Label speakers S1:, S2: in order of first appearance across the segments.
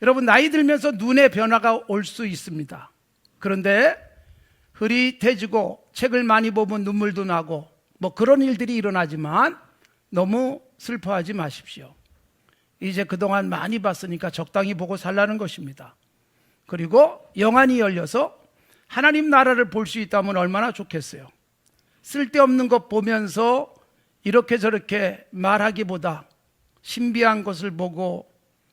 S1: 여러분, 나이 들면서 눈의 변화가 올 수 있습니다. 그런데 흐릿해지고 책을 많이 보면 눈물도 나고 뭐 그런 일들이 일어나지만 너무 슬퍼하지 마십시오. 이제 그동안 많이 봤으니까 적당히 보고 살라는 것입니다. 그리고 영안이 열려서 하나님 나라를 볼 수 있다면 얼마나 좋겠어요. 쓸데없는 것 보면서 이렇게 저렇게 말하기보다 신비한 것을 보고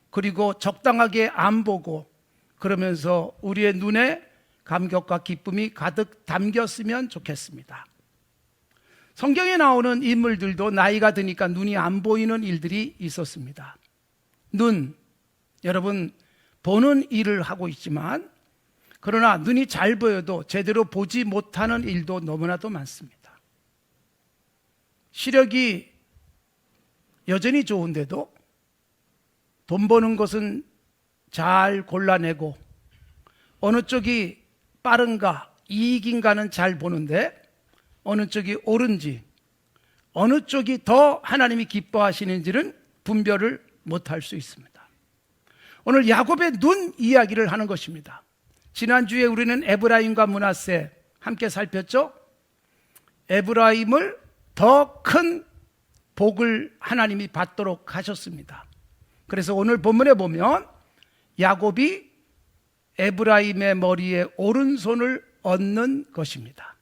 S1: 그리고 적당하게 안 보고 그러면서 우리의 눈에 감격과 기쁨이 가득 담겼으면 좋겠습니다. 성경에 나오는 인물들도 나이가 드니까 눈이 안 보이는 일들이 있었습니다. 눈, 여러분 보는 일을 하고 있지만 그러나 눈이 잘 보여도 제대로 보지 못하는 일도 너무나도 많습니다. 시력이 여전히 좋은데도 돈 버는 것은 잘 골라내고 어느 쪽이 빠른가 이익인가는 잘 보는데 어느 쪽이 옳은지 어느 쪽이 더 하나님이 기뻐하시는지는 분별을 못할 수 있습니다. 오늘 야곱의 눈 이야기를 하는 것입니다. 지난주에 우리는 에브라임과 므낫세 함께 살폈죠. 에브라임을 더 큰 복을 하나님이 받도록 하셨습니다. 그래서 오늘 본문에 보면 야곱이 에브라임의 머리에 오른손을 얹는 것입니다.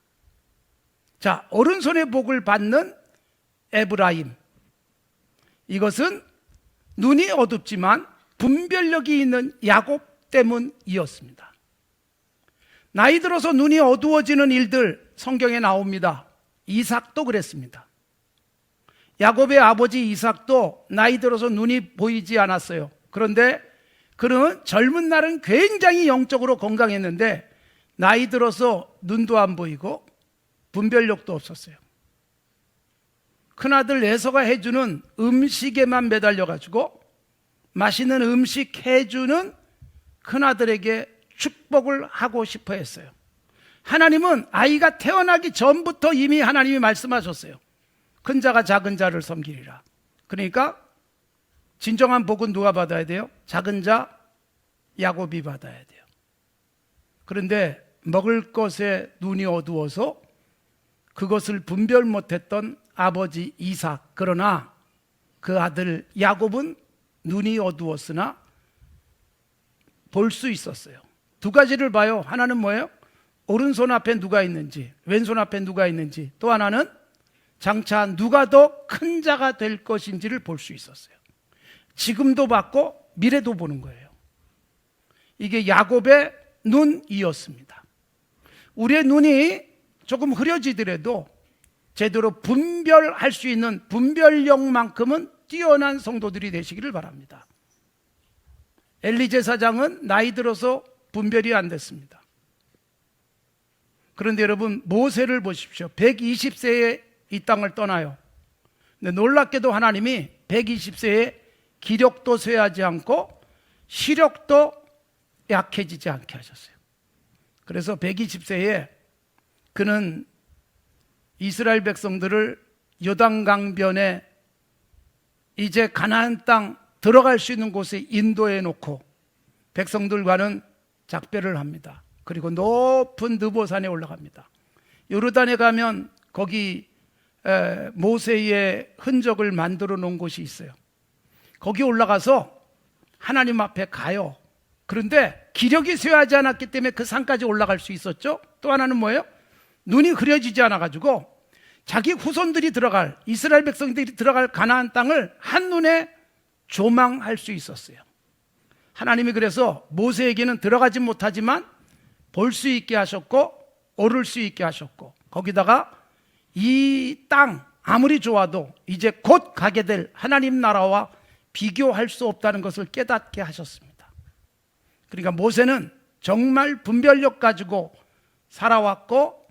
S1: 자, 오른손의 복을 받는 에브라임, 이것은 눈이 어둡지만 분별력이 있는 야곱 때문이었습니다. 나이 들어서 눈이 어두워지는 일들 성경에 나옵니다. 이삭도 그랬습니다. 야곱의 아버지 이삭도 나이 들어서 눈이 보이지 않았어요. 그런데 그는 젊은 날은 굉장히 영적으로 건강했는데 나이 들어서 눈도 안 보이고 분별력도 없었어요. 큰아들 에서가 해주는 음식에만 매달려가지고 맛있는 음식 해주는 큰아들에게 축복을 하고 싶어 했어요. 하나님은 아이가 태어나기 전부터 이미 하나님이 말씀하셨어요. 큰 자가 작은 자를 섬기리라. 그러니까 진정한 복은 누가 받아야 돼요? 작은 자 야곱이 받아야 돼요. 그런데 먹을 것에 눈이 어두워서 그것을 분별 못했던 아버지 이삭, 그러나 그 아들 야곱은 눈이 어두웠으나 볼 수 있었어요. 두 가지를 봐요. 하나는 뭐예요? 오른손 앞에 누가 있는지, 왼손 앞에 누가 있는지, 또 하나는 장차 누가 더 큰 자가 될 것인지를 볼 수 있었어요. 지금도 봤고 미래도 보는 거예요. 이게 야곱의 눈이었습니다. 우리의 눈이 조금 흐려지더라도 제대로 분별할 수 있는 분별력만큼은 뛰어난 성도들이 되시기를 바랍니다. 엘리 제사장은 나이 들어서 분별이 안 됐습니다. 그런데 여러분 모세를 보십시오. 120세에 이 땅을 떠나요. 근데 놀랍게도 하나님이 120세에 기력도 쇠하지 않고 시력도 약해지지 않게 하셨어요. 그래서 120세에 그는 이스라엘 백성들을 요단강변에 이제 가나안 땅 들어갈 수 있는 곳에 인도해 놓고 백성들과는 작별을 합니다. 그리고 높은 느보산에 올라갑니다. 요르단에 가면 거기 모세의 흔적을 만들어 놓은 곳이 있어요. 거기 올라가서 하나님 앞에 가요. 그런데 기력이 쇠하지 않았기 때문에 그 산까지 올라갈 수 있었죠. 또 하나는 뭐예요? 눈이 흐려지지 않아가지고 자기 후손들이 들어갈, 이스라엘 백성들이 들어갈 가나안 땅을 한눈에 조망할 수 있었어요. 하나님이 그래서 모세에게는 들어가지 못하지만 볼 수 있게 하셨고 오를 수 있게 하셨고, 거기다가 이 땅 아무리 좋아도 이제 곧 가게 될 하나님 나라와 비교할 수 없다는 것을 깨닫게 하셨습니다. 그러니까 모세는 정말 분별력 가지고 살아왔고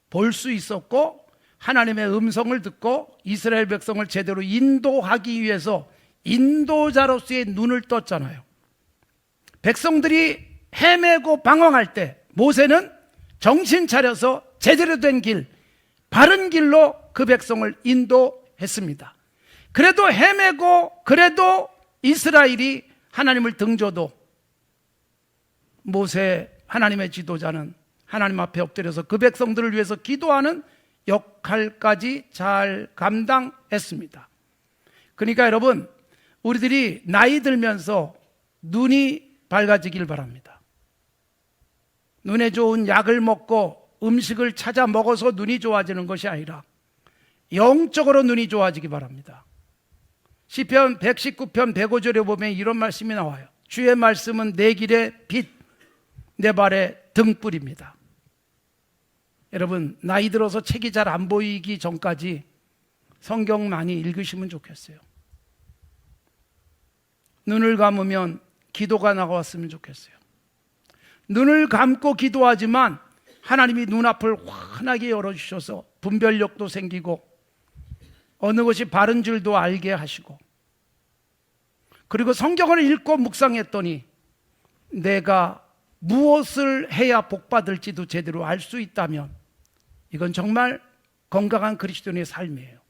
S1: 볼 수 있었고 하나님의 음성을 듣고 이스라엘 백성을 제대로 인도하기 위해서 인도자로서의 눈을 떴잖아요. 백성들이 헤매고 방황할 때 모세는 정신 차려서 제대로 된 길, 바른 길로 그 백성을 인도했습니다. 그래도 헤매고 그래도 이스라엘이 하나님을 등져도 모세 하나님의 지도자는 하나님 앞에 엎드려서 그 백성들을 위해서 기도하는 역할까지 잘 감당했습니다. 그러니까 여러분, 우리들이 나이 들면서 눈이 밝아지길 바랍니다. 눈에 좋은 약을 먹고 음식을 찾아 먹어서 눈이 좋아지는 것이 아니라 영적으로 눈이 좋아지기 바랍니다. 시편 119편 105절에 보면 이런 말씀이 나와요. 주의 말씀은 내 길의 빛, 내 발의 등불입니다. 여러분, 나이 들어서 책이 잘 안 보이기 전까지 성경 많이 읽으시면 좋겠어요. 눈을 감으면 기도가 나왔으면 좋겠어요. 눈을 감고 기도하지만 하나님이 눈앞을 환하게 열어주셔서 분별력도 생기고 어느 것이 바른 줄도 알게 하시고, 그리고 성경을 읽고 묵상했더니 내가 무엇을 해야 복받을지도 제대로 알 수 있다면 이건 정말 건강한 그리스도인의 삶이에요.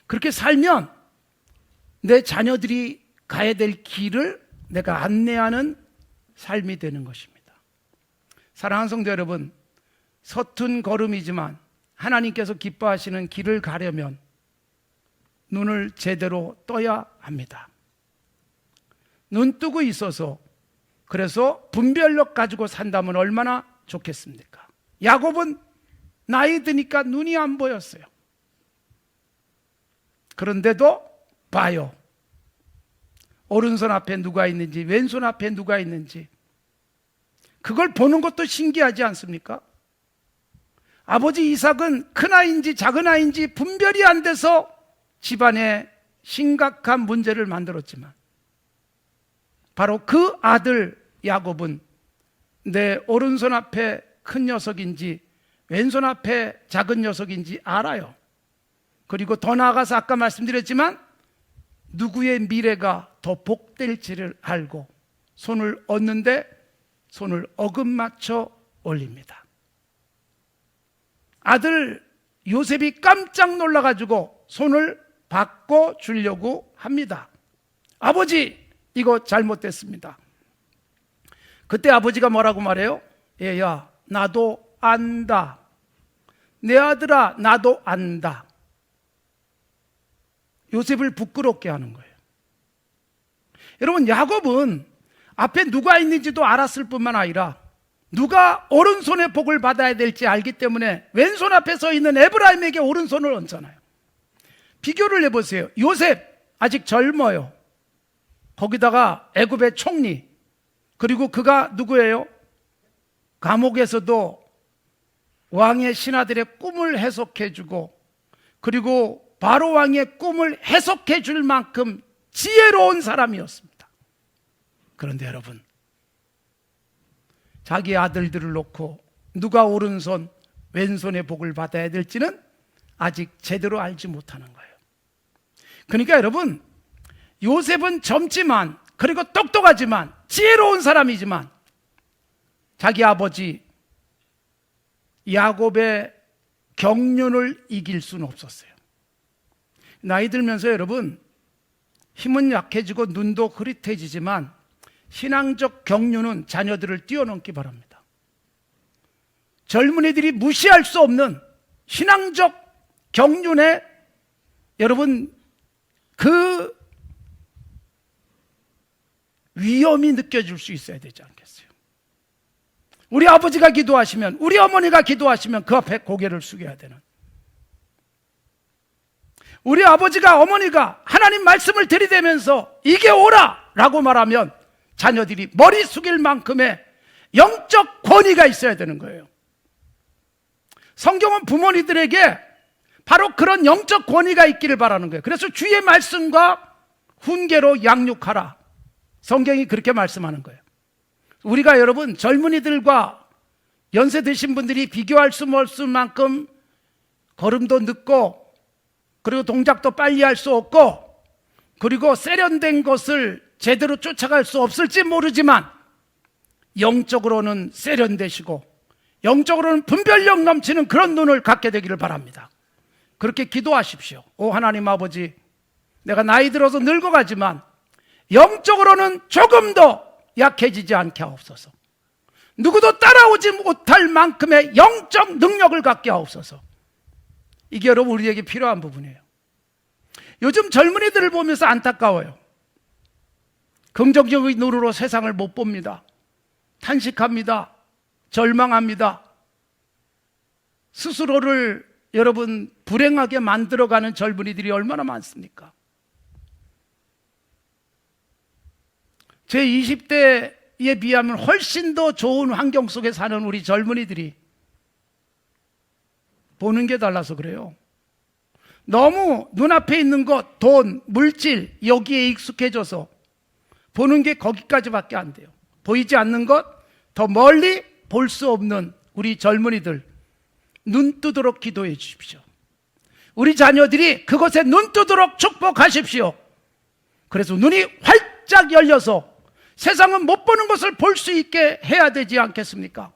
S1: 그렇게 살면 내 자녀들이 가야 될 길을 내가 안내하는 삶이 되는 것입니다. 사랑하는 성도 여러분, 서툰 걸음이지만 하나님께서 기뻐하시는 길을 가려면 눈을 제대로 떠야 합니다. 눈 뜨고 있어서, 그래서 분별력 가지고 산다면 얼마나 좋겠습니까? 야곱은 나이 드니까 눈이 안 보였어요. 그런데도 봐요. 오른손 앞에 누가 있는지, 왼손 앞에 누가 있는지, 그걸 보는 것도 신기하지 않습니까? 아버지 이삭은 큰 아이인지 작은 아이인지 분별이 안 돼서 집안에 심각한 문제를 만들었지만, 바로 그 아들 야곱은 내 오른손 앞에 큰 녀석인지 왼손 앞에 작은 녀석인지 알아요. 그리고 더 나아가서 아까 말씀드렸지만 누구의 미래가 더 복될지를 알고 손을 얻는데 손을 어긋맞춰 올립니다. 아들 요셉이 깜짝 놀라가지고 손을 바꿔 주려고 합니다. 아버지, 이거 잘못됐습니다. 그때 아버지가 뭐라고 말해요? 얘야, 나도 안다. 내 아들아, 나도 안다. 요셉을 부끄럽게 하는 거예요. 여러분, 야곱은 앞에 누가 있는지도 알았을 뿐만 아니라 누가 오른손의 복을 받아야 될지 알기 때문에 왼손 앞에 서 있는 에브라임에게 오른손을 얹잖아요. 비교를 해보세요. 요셉 아직 젊어요. 거기다가 애굽의 총리, 그리고 그가 누구예요? 감옥에서도 왕의 신하들의 꿈을 해석해주고, 그리고 바로 왕의 꿈을 해석해 줄 만큼 지혜로운 사람이었습니다. 그런데 여러분, 자기 아들들을 놓고 누가 오른손, 왼손의 복을 받아야 될지는 아직 제대로 알지 못하는 거예요. 그러니까 여러분, 요셉은 젊지만, 그리고 똑똑하지만, 지혜로운 사람이지만 자기 아버지 야곱의 경륜을 이길 수는 없었어요. 나이 들면서 여러분, 힘은 약해지고 눈도 흐릿해지지만 신앙적 경륜은 자녀들을 뛰어넘기 바랍니다. 젊은이들이 무시할 수 없는 신앙적 경륜에 여러분 그 위험이 느껴질 수 있어야 되지 않겠어요? 우리 아버지가 기도하시면, 우리 어머니가 기도하시면 그 앞에 고개를 숙여야 되는, 우리 아버지가 어머니가 하나님 말씀을 들이대면서 이게 옳아 라고 말하면 자녀들이 머리 숙일 만큼의 영적 권위가 있어야 되는 거예요. 성경은 부모님들에게 바로 그런 영적 권위가 있기를 바라는 거예요. 그래서 주의 말씀과 훈계로 양육하라, 성경이 그렇게 말씀하는 거예요. 우리가 여러분 젊은이들과 연세 드신 분들이 비교할 수 없을 만큼 걸음도 늦고, 그리고 동작도 빨리 할 수 없고, 그리고 세련된 것을 제대로 쫓아갈 수 없을지 모르지만 영적으로는 세련되시고 영적으로는 분별력 넘치는 그런 눈을 갖게 되기를 바랍니다. 그렇게 기도하십시오. 오 하나님 아버지, 내가 나이 들어서 늙어가지만 영적으로는 조금 더 약해지지 않게 하옵소서. 누구도 따라오지 못할 만큼의 영적 능력을 갖게 하옵소서. 이게 여러분 우리에게 필요한 부분이에요. 요즘 젊은이들을 보면서 안타까워요. 긍정적인 눈으로 세상을 못 봅니다. 탄식합니다. 절망합니다. 스스로를 여러분 불행하게 만들어가는 젊은이들이 얼마나 많습니까? 제 20대에 비하면 훨씬 더 좋은 환경 속에 사는 우리 젊은이들이 보는 게 달라서 그래요. 너무 눈앞에 있는 것, 돈, 물질 여기에 익숙해져서 보는 게 거기까지밖에 안 돼요. 보이지 않는 것, 더 멀리 볼 수 없는 우리 젊은이들 눈 뜨도록 기도해 주십시오. 우리 자녀들이 그것에 눈 뜨도록 축복하십시오. 그래서 눈이 활짝 열려서 세상은 못 보는 것을 볼 수 있게 해야 되지 않겠습니까?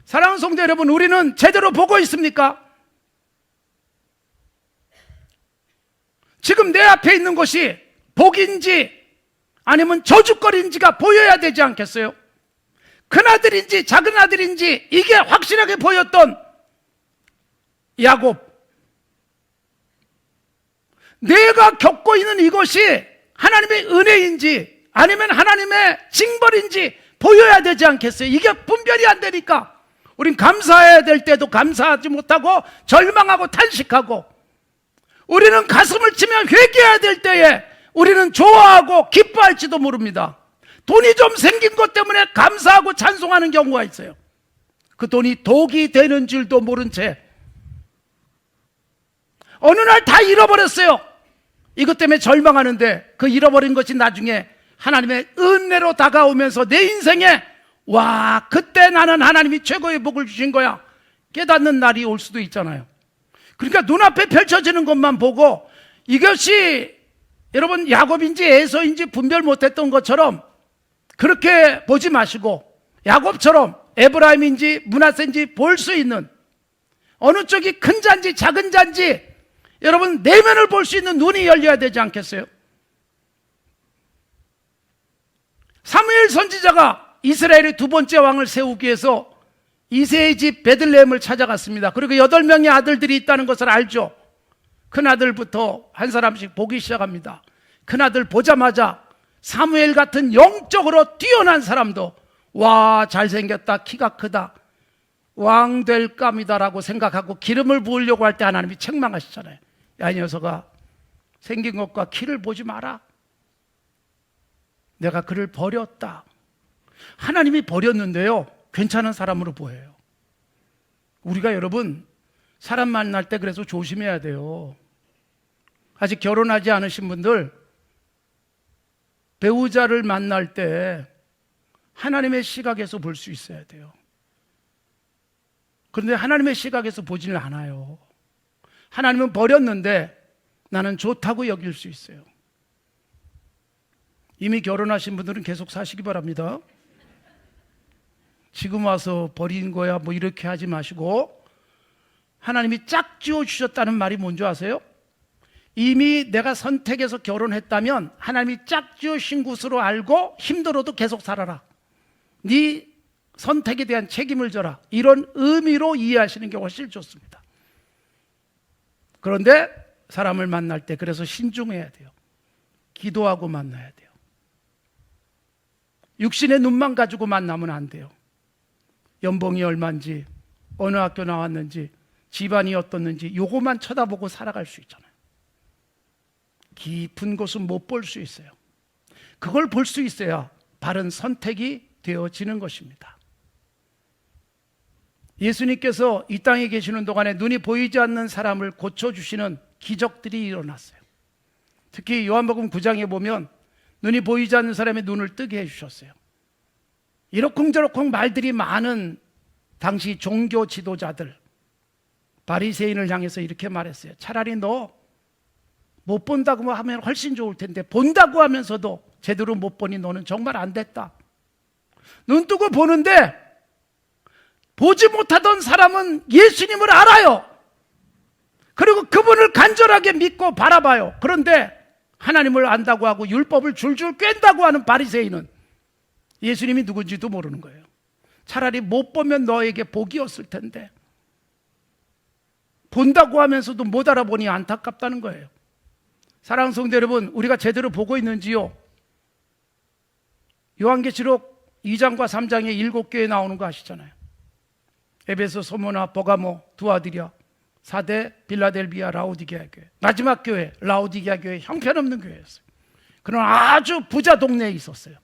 S1: 사랑하는 성도 여러분, 우리는 제대로 보고 있습니까? 지금 내 앞에 있는 것이 복인지 아니면 저주거리인지가 보여야 되지 않겠어요? 큰아들인지 작은아들인지 이게 확실하게 보였던 야곱. 내가 겪고 있는 이것이 하나님의 은혜인지 아니면 하나님의 징벌인지 보여야 되지 않겠어요? 이게 분별이 안 되니까 우린 감사해야 될 때도 감사하지 못하고 절망하고 탄식하고, 우리는 가슴을 치며 회개해야 될 때에 우리는 좋아하고 기뻐할지도 모릅니다. 돈이 좀 생긴 것 때문에 감사하고 찬송하는 경우가 있어요. 그 돈이 독이 되는 줄도 모른 채 어느 날 다 잃어버렸어요. 이것 때문에 절망하는데 그 잃어버린 것이 나중에 하나님의 은혜로 다가오면서 내 인생에 와, 그때 나는 하나님이 최고의 복을 주신 거야 깨닫는 날이 올 수도 있잖아요. 그러니까 눈앞에 펼쳐지는 것만 보고 이것이 여러분 야곱인지 에서인지 분별 못했던 것처럼 그렇게 보지 마시고 야곱처럼 에브라임인지 므낫세인지 볼 수 있는, 어느 쪽이 큰 잔지 작은 잔지 여러분 내면을 볼 수 있는 눈이 열려야 되지 않겠어요? 사무엘 선지자가 이스라엘의 두 번째 왕을 세우기 위해서 이새의 집 베들레헴을 찾아갔습니다. 그리고 8명의 아들들이 있다는 것을 알죠. 큰아들부터 한 사람씩 보기 시작합니다. 큰아들 보자마자 사무엘 같은 영적으로 뛰어난 사람도 와, 잘생겼다, 키가 크다, 왕 될 감이다라고 생각하고 기름을 부으려고 할 때 하나님이 책망하시잖아요. 야, 이 녀석아, 생긴 것과 키를 보지 마라. 내가 그를 버렸다. 하나님이 버렸는데요, 괜찮은 사람으로 보여요. 우리가 여러분 사람 만날 때 그래서 조심해야 돼요. 아직 결혼하지 않으신 분들 배우자를 만날 때 하나님의 시각에서 볼 수 있어야 돼요. 그런데 하나님의 시각에서 보지는 않아요. 하나님은 버렸는데 나는 좋다고 여길 수 있어요. 이미 결혼하신 분들은 계속 사시기 바랍니다. 지금 와서 버린 거야 뭐 이렇게 하지 마시고, 하나님이 짝지어 주셨다는 말이 뭔지 아세요? 이미 내가 선택해서 결혼했다면 하나님이 짝지어 신 것으로 알고 힘들어도 계속 살아라. 네 선택에 대한 책임을 져라. 이런 의미로 이해하시는 게 훨씬 좋습니다. 그런데 사람을 만날 때 그래서 신중해야 돼요. 기도하고 만나야 돼요. 육신의 눈만 가지고 만나면 안 돼요. 연봉이 얼마인지, 어느 학교 나왔는지, 집안이 어떻는지 요것만 쳐다보고 살아갈 수 있잖아요. 깊은 곳은 못 볼 수 있어요. 그걸 볼 수 있어야 바른 선택이 되어지는 것입니다. 예수님께서 이 땅에 계시는 동안에 눈이 보이지 않는 사람을 고쳐주시는 기적들이 일어났어요. 특히 요한복음 9장에 보면 눈이 보이지 않는 사람의 눈을 뜨게 해주셨어요. 이러쿵저러쿵 말들이 많은 당시 종교 지도자들, 바리새인을 향해서 이렇게 말했어요. 차라리 너 못 본다고 하면 훨씬 좋을 텐데 본다고 하면서도 제대로 못 보니 너는 정말 안 됐다. 눈 뜨고 보는데 보지 못하던 사람은 예수님을 알아요. 그리고 그분을 간절하게 믿고 바라봐요. 그런데 하나님을 안다고 하고 율법을 줄줄 꿰다고 하는 바리새인은 예수님이 누군지도 모르는 거예요. 차라리 못 보면 너에게 복이었을 텐데 본다고 하면서도 못 알아보니 안타깝다는 거예요. 사랑하는 성도 여러분, 우리가 제대로 보고 있는지요? 요한계시록 2장과 3장에 7교회 나오는 거 아시잖아요. 에베소, 소모나, 버가모, 두아디랴, 사대, 빌라델비아, 라오디게아 교회. 마지막 교회, 라오디게아 교회, 형편없는 교회였어요. 그런 아주 부자 동네에 있었어요.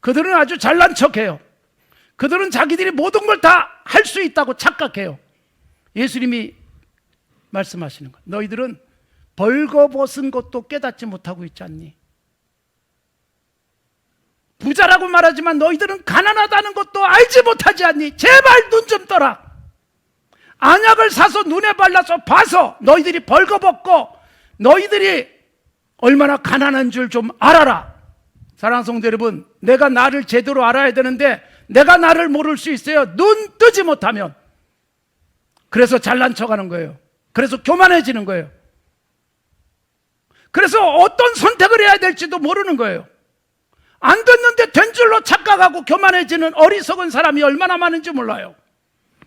S1: 그들은 아주 잘난 척해요. 그들은 자기들이 모든 걸 다 할 수 있다고 착각해요. 예수님이 말씀하시는 거예요. 너희들은 벌거벗은 것도 깨닫지 못하고 있지 않니? 부자라고 말하지만 너희들은 가난하다는 것도 알지 못하지 않니? 제발 눈 좀 떠라. 안약을 사서 눈에 발라서 봐서 너희들이 벌거벗고 너희들이 얼마나 가난한 줄 좀 알아라. 사랑하는 성도 여러분, 내가 나를 제대로 알아야 되는데 내가 나를 모를 수 있어요. 눈 뜨지 못하면. 그래서 잘난 척하는 거예요. 그래서 교만해지는 거예요. 그래서 어떤 선택을 해야 될지도 모르는 거예요. 안 됐는데 된 줄로 착각하고 교만해지는 어리석은 사람이 얼마나 많은지 몰라요.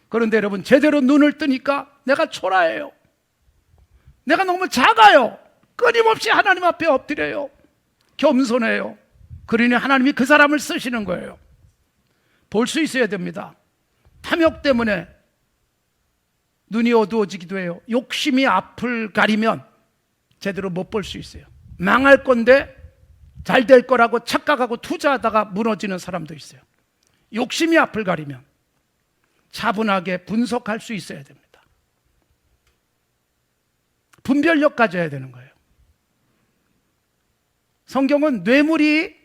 S1: 그런데 여러분, 제대로 눈을 뜨니까 내가 초라해요. 내가 너무 작아요. 끊임없이 하나님 앞에 엎드려요. 겸손해요. 그러니 하나님이 그 사람을 쓰시는 거예요. 볼 수 있어야 됩니다. 탐욕 때문에 눈이 어두워지기도 해요. 욕심이 앞을 가리면 제대로 못 볼 수 있어요. 망할 건데 잘 될 거라고 착각하고 투자하다가 무너지는 사람도 있어요. 욕심이 앞을 가리면 차분하게 분석할 수 있어야 됩니다. 분별력 가져야 되는 거예요. 성경은 뇌물이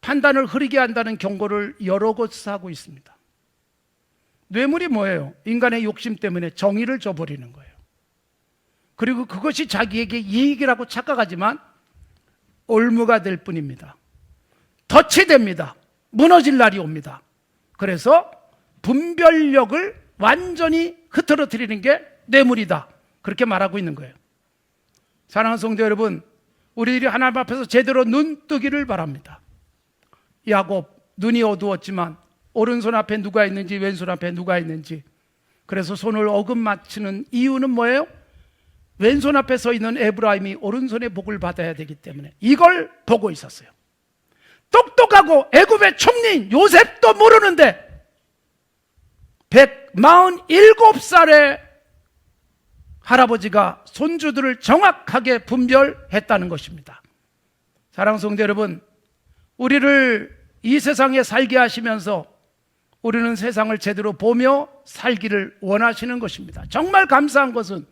S1: 판단을 흐리게 한다는 경고를 여러 곳에서 하고 있습니다. 뇌물이 뭐예요? 인간의 욕심 때문에 정의를 저버리는 거예요. 그리고 그것이 자기에게 이익이라고 착각하지만 올무가 될 뿐입니다. 덫이 됩니다. 무너질 날이 옵니다. 그래서 분별력을 완전히 흐트러뜨리는 게 뇌물이다. 그렇게 말하고 있는 거예요. 사랑하는 성도 여러분, 우리들이 하나님 앞에서 제대로 눈 뜨기를 바랍니다. 야곱, 눈이 어두웠지만 오른손 앞에 누가 있는지 왼손 앞에 누가 있는지, 그래서 손을 어금 맞추는 이유는 뭐예요? 왼손 앞에 서 있는 에브라임이 오른손의 복을 받아야 되기 때문에 이걸 보고 있었어요. 똑똑하고 애굽의 총리인 요셉도 모르는데 147살의 할아버지가 손주들을 정확하게 분별했다는 것입니다. 사랑하는 성도 여러분, 우리를 이 세상에 살게 하시면서 우리는 세상을 제대로 보며 살기를 원하시는 것입니다. 정말 감사한 것은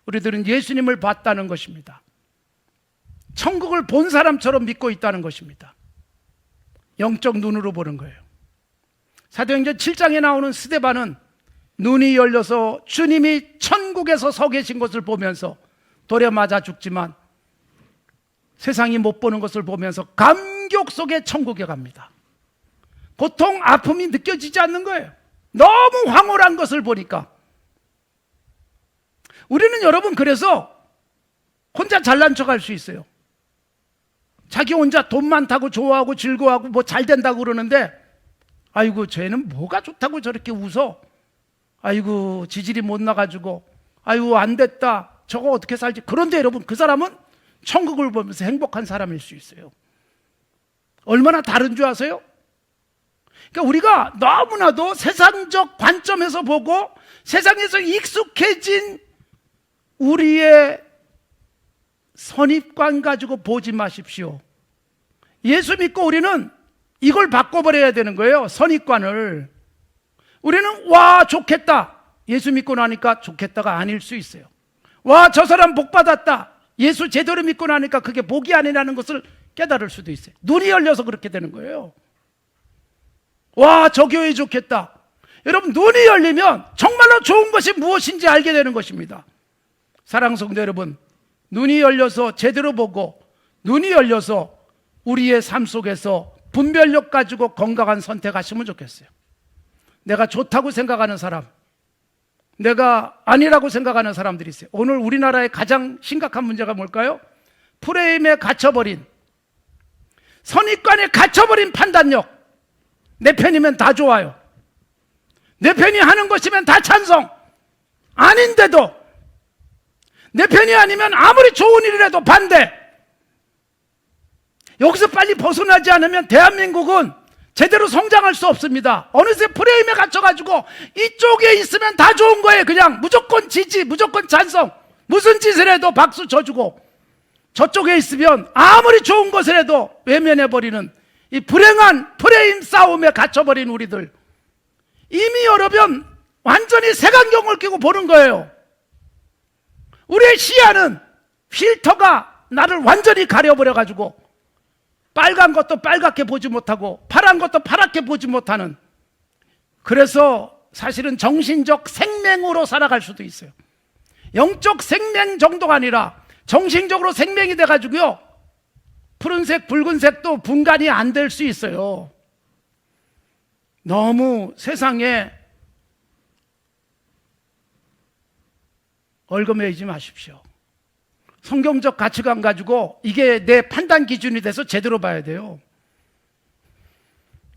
S1: 우리들은 예수님을 봤다는 것입니다. 천국을 본 사람처럼 믿고 있다는 것입니다. 영적 눈으로 보는 거예요. 사도행전 7장에 나오는 스데반은 눈이 열려서 주님이 천국에서 서 계신 것을 보면서 돌에 맞아 죽지만 세상이 못 보는 것을 보면서 감격 속에 천국에 갑니다. 고통, 아픔이 느껴지지 않는 거예요. 너무 황홀한 것을 보니까. 우리는 여러분 그래서 혼자 잘난 척할 수 있어요. 자기 혼자 돈 많다고 좋아하고 즐거워하고 뭐 잘 된다고 그러는데, 아이고 쟤는 뭐가 좋다고 저렇게 웃어. 아이고 지질이 못 나가지고 아이고 안 됐다, 저거 어떻게 살지. 그런데 여러분, 그 사람은 천국을 보면서 행복한 사람일 수 있어요. 얼마나 다른 줄 아세요? 그러니까 우리가 너무나도 세상적 관점에서 보고 세상에서 익숙해진 우리의 선입관 가지고 보지 마십시오. 예수 믿고 우리는 이걸 바꿔버려야 되는 거예요. 선입관을. 우리는 와 좋겠다, 예수 믿고 나니까 좋겠다가 아닐 수 있어요. 와 저 사람 복 받았다, 예수 제대로 믿고 나니까 그게 복이 아니라는 것을 깨달을 수도 있어요. 눈이 열려서 그렇게 되는 거예요. 와 저 교회 좋겠다. 여러분, 눈이 열리면 정말로 좋은 것이 무엇인지 알게 되는 것입니다. 사랑하는 성도 여러분, 눈이 열려서 제대로 보고 눈이 열려서 우리의 삶 속에서 분별력 가지고 건강한 선택하시면 좋겠어요. 내가 좋다고 생각하는 사람, 내가 아니라고 생각하는 사람들이 있어요. 오늘 우리나라의 가장 심각한 문제가 뭘까요? 프레임에 갇혀버린, 선입관에 갇혀버린 판단력. 내 편이면 다 좋아요. 내 편이 하는 것이면 다 찬성. 아닌데도 내 편이 아니면 아무리 좋은 일이라도 반대. 여기서 빨리 벗어나지 않으면 대한민국은 제대로 성장할 수 없습니다. 어느새 프레임에 갇혀가지고 이쪽에 있으면 다 좋은 거예요. 그냥 무조건 지지, 무조건 찬성. 무슨 짓을 해도 박수 쳐주고, 저쪽에 있으면 아무리 좋은 것을 해도 외면해버리는 이 불행한 프레임 싸움에 갇혀버린 우리들. 이미 여러분 완전히 색안경을 끼고 보는 거예요. 우리의 시야는 필터가 나를 완전히 가려버려가지고 빨간 것도 빨갛게 보지 못하고 파란 것도 파랗게 보지 못하는, 그래서 사실은 정신적 생명으로 살아갈 수도 있어요. 영적 생명 정도가 아니라 정신적으로 생명이 돼가지고요, 푸른색 붉은색도 분간이 안 될 수 있어요. 너무 세상에 얼거매이지 마십시오. 성경적 가치관 가지고 이게 내 판단 기준이 돼서 제대로 봐야 돼요.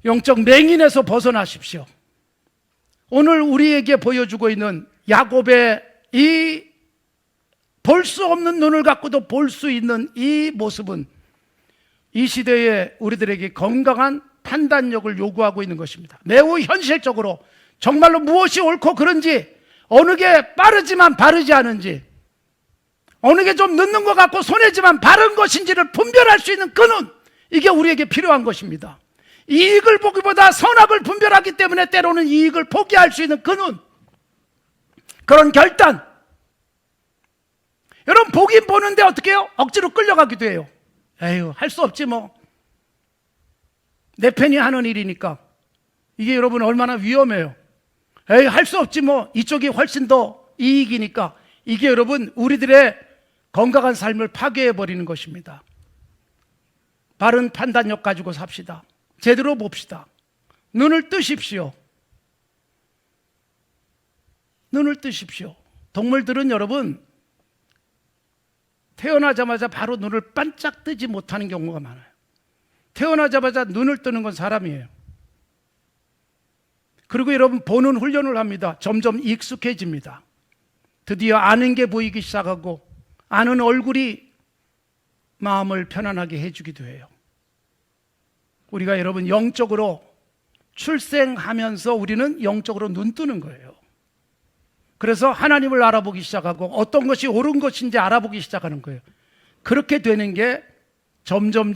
S1: 영적 맹인에서 벗어나십시오. 오늘 우리에게 보여주고 있는 야곱의 이 볼 수 없는 눈을 갖고도 볼 수 있는 이 모습은 이 시대에 우리들에게 건강한 판단력을 요구하고 있는 것입니다. 매우 현실적으로 정말로 무엇이 옳고 그른지, 어느 게 빠르지만 바르지 않은지, 어느 게 좀 늦는 것 같고 손해지만 바른 것인지를 분별할 수 있는 그 눈, 이게 우리에게 필요한 것입니다. 이익을 보기보다 선악을 분별하기 때문에 때로는 이익을 포기할 수 있는 그 눈, 그런 결단. 여러분 보긴 보는데 어떻게 해요? 억지로 끌려가기도 해요. 에휴, 할 수 없지 뭐. 내 편이 하는 일이니까. 이게 여러분 얼마나 위험해요. 에이, 할 수 없지 뭐. 이쪽이 훨씬 더 이익이니까. 이게 여러분 우리들의 건강한 삶을 파괴해버리는 것입니다. 바른 판단력 가지고 삽시다. 제대로 봅시다. 눈을 뜨십시오. 눈을 뜨십시오. 동물들은 여러분 태어나자마자 바로 눈을 반짝 뜨지 못하는 경우가 많아요. 태어나자마자 눈을 뜨는 건 사람이에요. 그리고 여러분 보는 훈련을 합니다. 점점 익숙해집니다. 드디어 아는 게 보이기 시작하고 아는 얼굴이 마음을 편안하게 해주기도 해요. 우리가 여러분 영적으로 출생하면서 우리는 영적으로 눈 뜨는 거예요. 그래서 하나님을 알아보기 시작하고 어떤 것이 옳은 것인지 알아보기 시작하는 거예요. 그렇게 되는 게 점점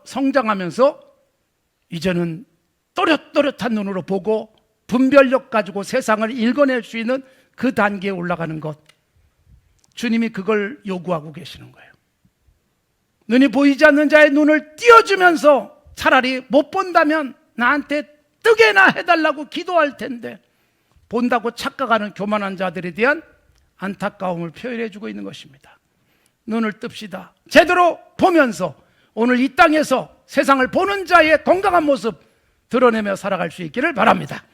S1: 성장하면서 이제는 또렷또렷한 눈으로 보고 분별력 가지고 세상을 읽어낼 수 있는 그 단계에 올라가는 것. 주님이 그걸 요구하고 계시는 거예요. 눈이 보이지 않는 자의 눈을 띄워주면서 차라리 못 본다면 나한테 뜨게나 해달라고 기도할 텐데 본다고 착각하는 교만한 자들에 대한 안타까움을 표현해주고 있는 것입니다. 눈을 뜹시다. 제대로 보면서 오늘 이 땅에서 세상을 보는 자의 건강한 모습 드러내며 살아갈 수 있기를 바랍니다.